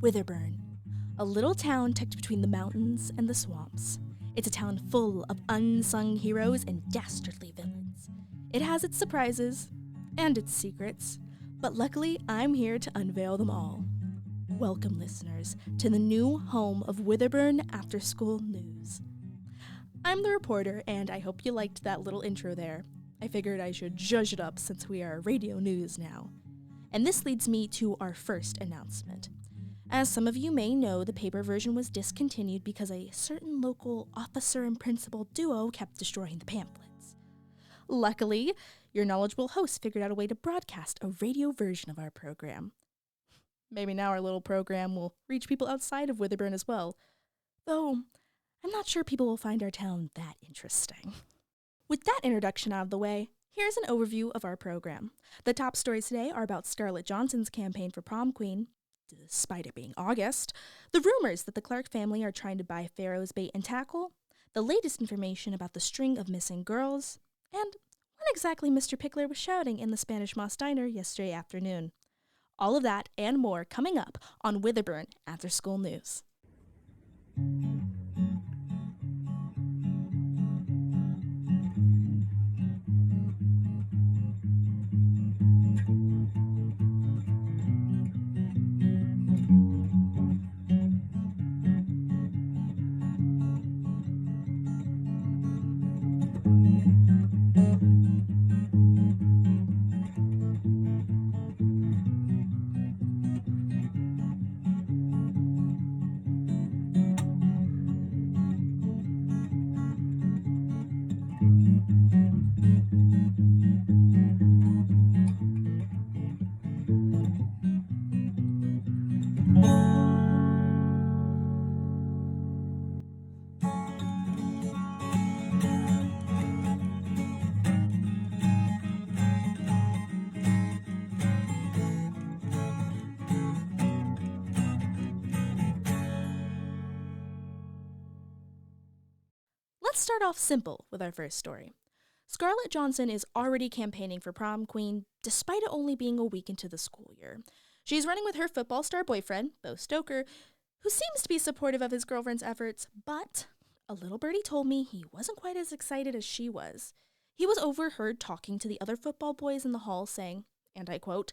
WitherBurn, a little town tucked between the mountains and the swamps. It's a town full of unsung heroes and dastardly villains. It has its surprises and its secrets, but luckily I'm here to unveil them all. Welcome, listeners, to the new home of WitherBurn After School News. I'm the reporter, and I hope you liked that little intro there. I figured I should zhuzh it up since we are radio news now. And this leads me to our first announcement. As some of you may know, the paper version was discontinued because a certain local officer and principal duo kept destroying the pamphlets. Luckily, your knowledgeable host figured out a way to broadcast a radio version of our program. Maybe now our little program will reach people outside of WitherBurn as well, though I'm not sure people will find our town that interesting. With that introduction out of the way, here's an overview of our program. The top stories today are about Scarlet Johnson's campaign for Prom Queen, despite it being August, the rumors that the Clark family are trying to buy Pharaohs bait and tackle, the latest information about the string of missing girls, and what exactly Mr. Pickler was shouting in the Spanish Moss Diner yesterday afternoon. All of that and more coming up on WitherBurn After School News. Let's start off simple with our first story. Scarlet Johnson is already campaigning for Prom Queen, despite it only being a week into the school year. She's running with her football star boyfriend, Bo Stoker, who seems to be supportive of his girlfriend's efforts, but a little birdie told me he wasn't quite as excited as she was. He was overheard talking to the other football boys in the hall saying, and I quote,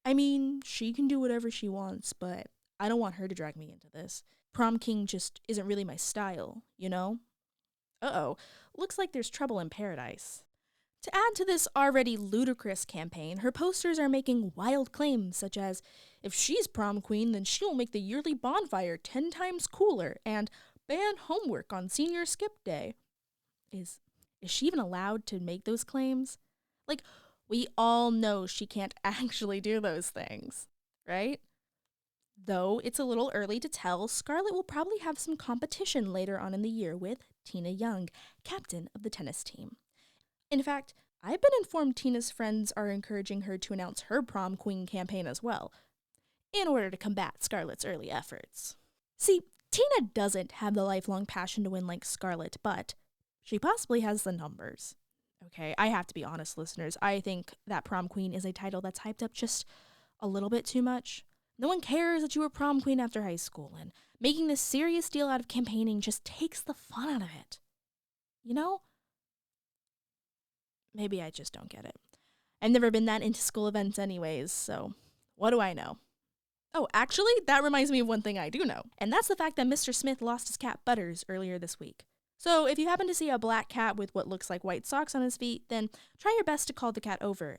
"I mean, she can do whatever she wants, but I don't want her to drag me into this. Prom King just isn't really my style, you know?" Uh-oh, looks like there's trouble in paradise. To add to this already ludicrous campaign, her posters are making wild claims such as, if she's prom queen, then she'll make the yearly bonfire 10 times cooler and ban homework on senior skip day. Is she even allowed to make those claims? Like, we all know she can't actually do those things, right? Though it's a little early to tell, Scarlet will probably have some competition later on in the year with Tina Young, captain of the tennis team. In fact, I've been informed Tina's friends are encouraging her to announce her prom queen campaign as well, in order to combat Scarlet's early efforts. See, Tina doesn't have the lifelong passion to win like Scarlet, but she possibly has the numbers. Okay, I have to be honest, listeners. I think that Prom Queen is a title that's hyped up just a little bit too much. No one cares that you were prom queen after high school, and making this serious deal out of campaigning just takes the fun out of it. You know? Maybe I just don't get it. I've never been that into school events anyways, so what do I know? Oh, actually, that reminds me of one thing I do know, and that's the fact that Mr. Smith lost his cat Butters earlier this week. So if you happen to see a black cat with what looks like white socks on his feet, then try your best to call the cat over.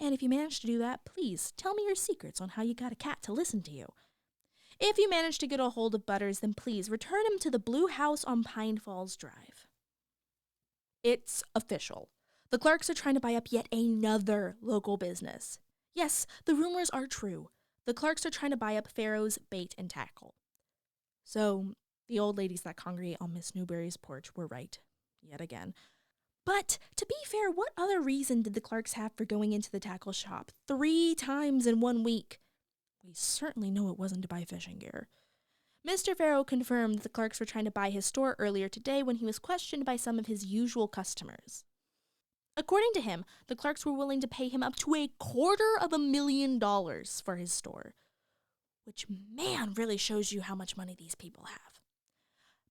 And if you manage to do that, please tell me your secrets on how you got a cat to listen to you. If you manage to get a hold of Butters, then please return him to the Blue House on Pine Falls Drive. It's official. The Clarks are trying to buy up yet another local business. Yes, the rumors are true. The Clarks are trying to buy up Pharaohs bait and tackle. So, the old ladies that congregate on Miss Newberry's porch were right, yet again. But, to be fair, what other reason did the Clarks have for going into the tackle shop 3 times in 1 week? We certainly know it wasn't to buy fishing gear. Mr. Pharaoh confirmed that the Clarks were trying to buy his store earlier today when he was questioned by some of his usual customers. According to him, the Clarks were willing to pay him up to $250,000 for his store. which, man, really shows you how much money these people have.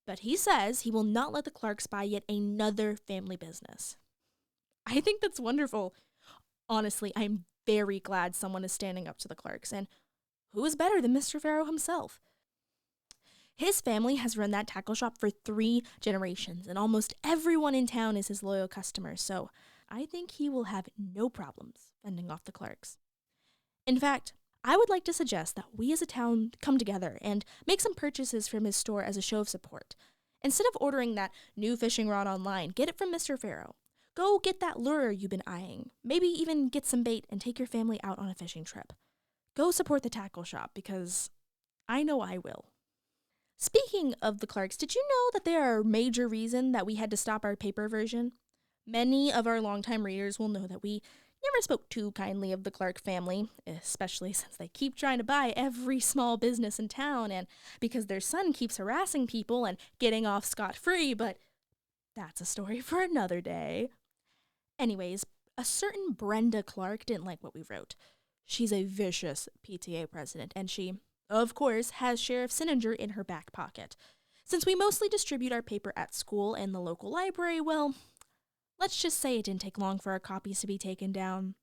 But he says he will not let the Clarks buy yet another family business. I think that's wonderful. Honestly, I'm very glad someone is standing up to the Clarks, and who is better than Mr. Pharaoh himself? His family has run that tackle shop for 3 generations, and almost everyone in town is his loyal customer, so I think he will have no problems fending off the Clarks. In fact, I would like to suggest that we as a town come together and make some purchases from his store as a show of support. Instead of ordering that new fishing rod online, get it from Mr. Pharaoh. Go get that lure you've been eyeing. Maybe even get some bait and take your family out on a fishing trip. Go support the tackle shop, because I know I will. Speaking of the Clarks, did you know that they are a major reason that we had to stop our paper version? Many of our longtime readers will know that we never spoke too kindly of the Clark family, especially since they keep trying to buy every small business in town and because their son keeps harassing people and getting off scot-free, but that's a story for another day. Anyways, a certain Brenda Clark didn't like what we wrote. She's a vicious PTA president, and she, of course, has Sheriff Sinanger in her back pocket. Since we mostly distribute our paper at school and the local library, well, let's just say it didn't take long for our copies to be taken down.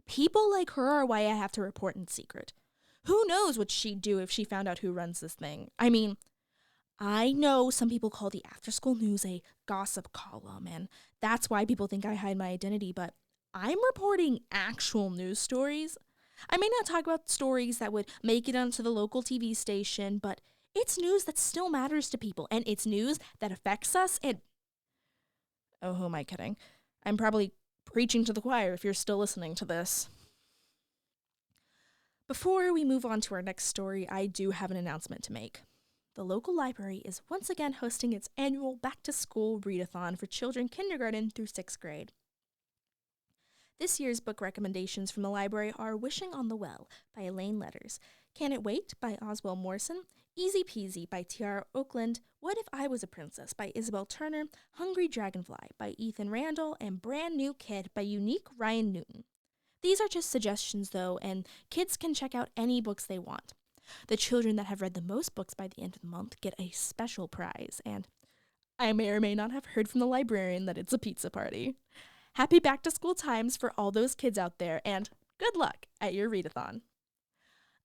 People like her are why I have to report in secret. Who knows what she'd do if she found out who runs this thing? I mean, I know some people call the after-school news a gossip column, and that's why people think I hide my identity, but I'm reporting actual news stories. I may not talk about stories that would make it onto the local TV station, but it's news that still matters to people, and it's news that affects us, and oh, who am I kidding? I'm probably preaching to the choir if you're still listening to this. Before we move on to our next story, I do have an announcement to make. The local library is once again hosting its annual back-to-school readathon for children kindergarten through 6th grade. This year's book recommendations from the library are Wishing on the Well by Elaine Letters, Can It Wait by Oswell Morrison, Easy Peasy by Tiara Oakland, What If I Was a Princess by Isabel Turner, Hungry Dragonfly by Ethan Randall, and Brand New Kid by Unique Ryan Newton. These are just suggestions, though, and kids can check out any books they want. The children that have read the most books by the end of the month get a special prize, and I may or may not have heard from the librarian that it's a pizza party. Happy back-to-school times for all those kids out there, and good luck at your readathon.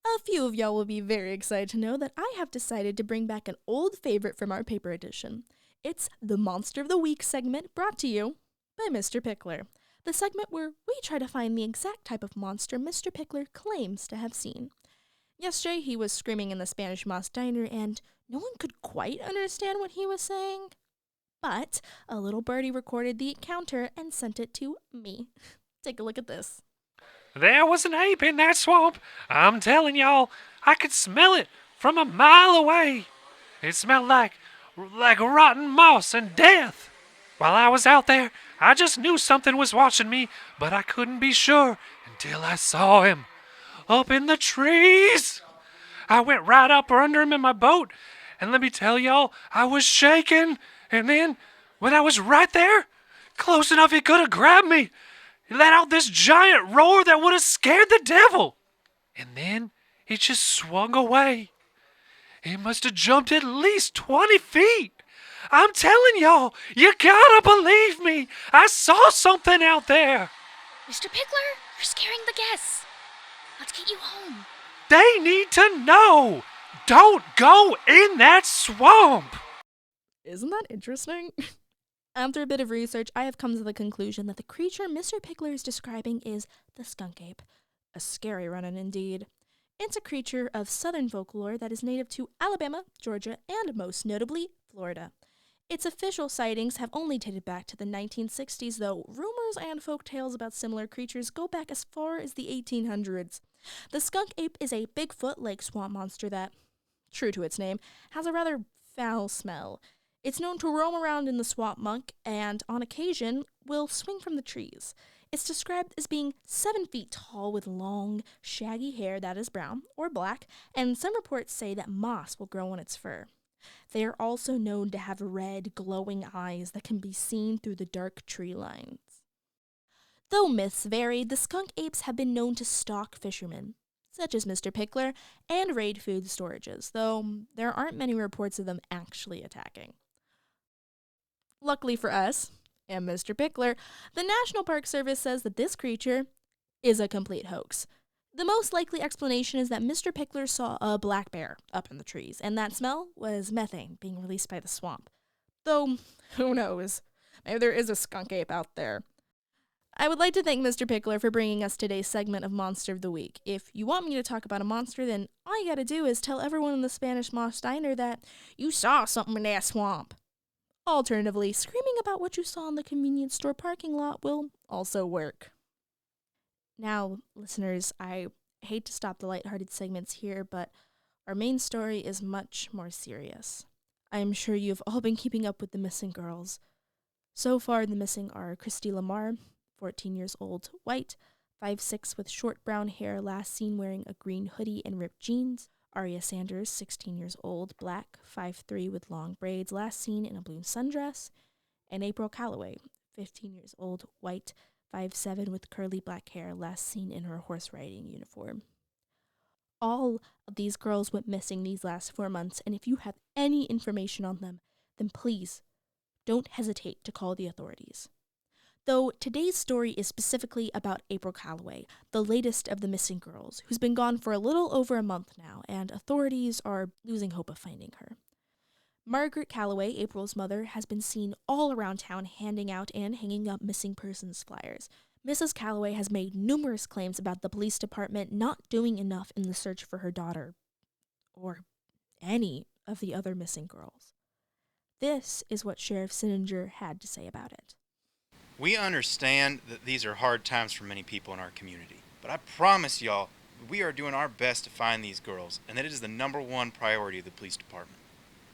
A few of y'all will be very excited to know that I have decided to bring back an old favorite from our paper edition. It's the Monster of the Week segment brought to you by Mr. Pickler, the segment where we try to find the exact type of monster Mr. Pickler claims to have seen. Yesterday, he was screaming in the Spanish Moss Diner, and no one could quite understand what he was saying. But a little birdie recorded the encounter and sent it to me. Take a look at this. There was an ape in that swamp. I'm telling y'all, I could smell it from a mile away. It smelled like rotten moss and death. While I was out there, I just knew something was watching me, but I couldn't be sure until I saw him. Up in the trees. I went right up under him in my boat, and let me tell y'all, I was shaking. And then, when I was right there, close enough he could have grabbed me, he let out this giant roar that would have scared the devil. And then he just swung away. He must have jumped at least 20 feet. I'm telling y'all, you gotta believe me. I saw something out there. Mr. Pickler, you're scaring the guests. Let's get you home. They need to know. Don't go in that swamp. Isn't that interesting? After a bit of research, I have come to the conclusion that the creature Mr. Pickler is describing is the skunk ape. A scary run-in indeed. It's a creature of southern folklore that is native to Alabama, Georgia, and most notably, Florida. Its official sightings have only dated back to the 1960s, though rumors and folk tales about similar creatures go back as far as the 1800s. The skunk ape is a Bigfoot-like swamp monster that, true to its name, has a rather foul smell. It's known to roam around in the swamp muck and, on occasion, will swing from the trees. It's described as being 7 feet tall with long, shaggy hair that is brown or black, and some reports say that moss will grow on its fur. They are also known to have red, glowing eyes that can be seen through the dark tree lines. Though myths vary, the skunk apes have been known to stalk fishermen. such as Mr. Pickler, and raid food storages, though there aren't many reports of them actually attacking. Luckily for us, and Mr. Pickler, the National Park Service says that this creature is a complete hoax. The most likely explanation is that Mr. Pickler saw a black bear up in the trees, and that smell was methane being released by the swamp. Though, who knows? Maybe there is a skunk ape out there. I would like to thank Mr. Pickler for bringing us today's segment of Monster of the Week. If you want me to talk about a monster, then all you gotta do is tell everyone in the Spanish Moss Diner that you saw something in that swamp. Alternatively, screaming about what you saw in the convenience store parking lot will also work. Now, listeners, I hate to stop the lighthearted segments here, but our main story is much more serious. I am sure you've all been keeping up with the missing girls. So far, the missing are Christy Lamar, 14 years old, white, 5'6", with short brown hair, last seen wearing a green hoodie and ripped jeans. Aria Sanders, 16 years old, black, 5'3", with long braids, last seen in a blue sundress. And April Calloway, 15 years old, white, 5'7", with curly black hair, last seen in her horse riding uniform. All of these girls went missing these last 4 months, and if you have any information on them, then please don't hesitate to call the authorities. Though today's story is specifically about April Calloway, the latest of the missing girls, who's been gone for a little over a month now, and authorities are losing hope of finding her. Margaret Calloway, April's mother, has been seen all around town handing out and hanging up missing persons flyers. Mrs. Calloway has made numerous claims about the police department not doing enough in the search for her daughter, or any of the other missing girls. This is what Sheriff Sinanger had to say about it. We understand that these are hard times for many people in our community, but I promise y'all, we are doing our best to find these girls, and that it is the #1 priority of the police department.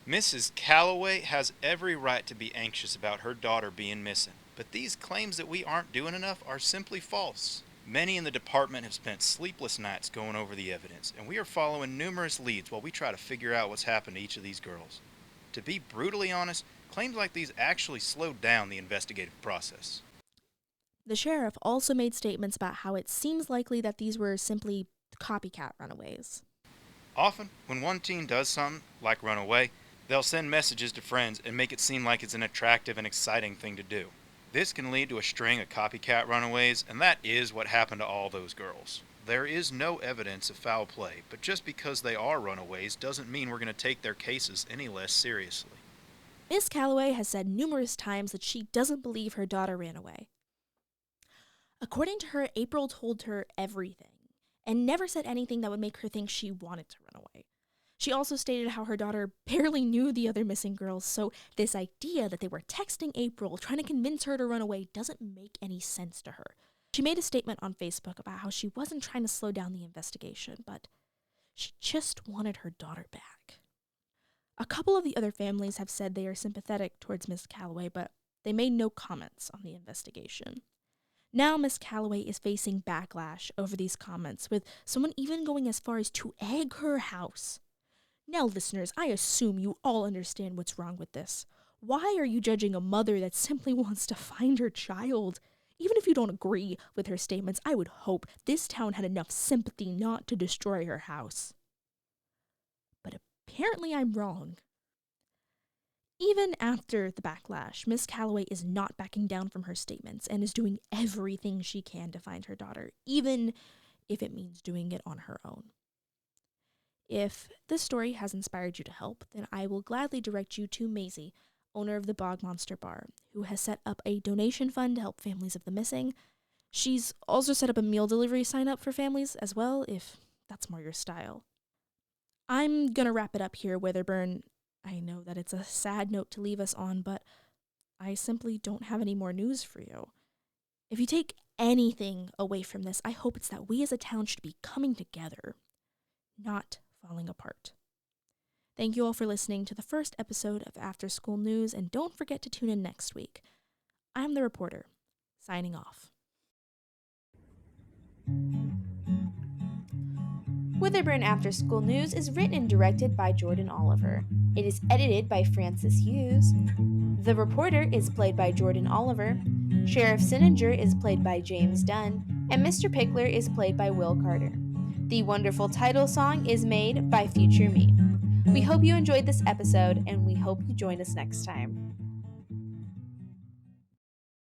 Mrs. Calloway has every right to be anxious about her daughter being missing, but these claims that we aren't doing enough are simply false. Many in the department have spent sleepless nights going over the evidence, and we are following numerous leads while we try to figure out what's happened to each of these girls. To be brutally honest, claims like these actually slowed down the investigative process. The sheriff also made statements about how it seems likely that these were simply copycat runaways. Often, when one teen does something, like run away, they'll send messages to friends and make it seem like it's an attractive and exciting thing to do. This can lead to a string of copycat runaways, and that is what happened to all those girls. There is no evidence of foul play, but just because they are runaways doesn't mean we're going to take their cases any less seriously. Miss Calloway has said numerous times that she doesn't believe her daughter ran away. According to her, April told her everything, and never said anything that would make her think she wanted to run away. She also stated how her daughter barely knew the other missing girls, so this idea that they were texting April, trying to convince her to run away, doesn't make any sense to her. She made a statement on Facebook about how she wasn't trying to slow down the investigation, but she just wanted her daughter back. A couple of the other families have said they are sympathetic towards Miss Calloway, but they made no comments on the investigation. Now Miss Calloway is facing backlash over these comments, with someone even going as far as to egg her house. Now, listeners, I assume you all understand what's wrong with this. Why are you judging a mother that simply wants to find her child? Even if you don't agree with her statements, I would hope this town had enough sympathy not to destroy her house. But apparently I'm wrong. Even after the backlash, Miss Calloway is not backing down from her statements and is doing everything she can to find her daughter, even if it means doing it on her own. If this story has inspired you to help, then I will gladly direct you to Maisie, owner of the Bog Monster Bar, who has set up a donation fund to help families of the missing. She's also set up a meal delivery sign-up for families as well, if that's more your style. I'm gonna wrap it up here, WitherBurn. I know that it's a sad note to leave us on, but I simply don't have any more news for you. If you take anything away from this, I hope it's that we as a town should be coming together, not falling apart. Thank you all for listening to the first episode of After School News, and don't forget to tune in next week. I'm the reporter, signing off. WitherBurn After School News is written and directed by Jordan Oliver. It is edited by Francis Hughes. The reporter is played by Jordan Oliver. Sheriff Sinanger is played by James Dunn, and Mr. Pickler is played by Will Carter. The wonderful title song is made by FutureMe. We hope you enjoyed this episode, and we hope you join us next time.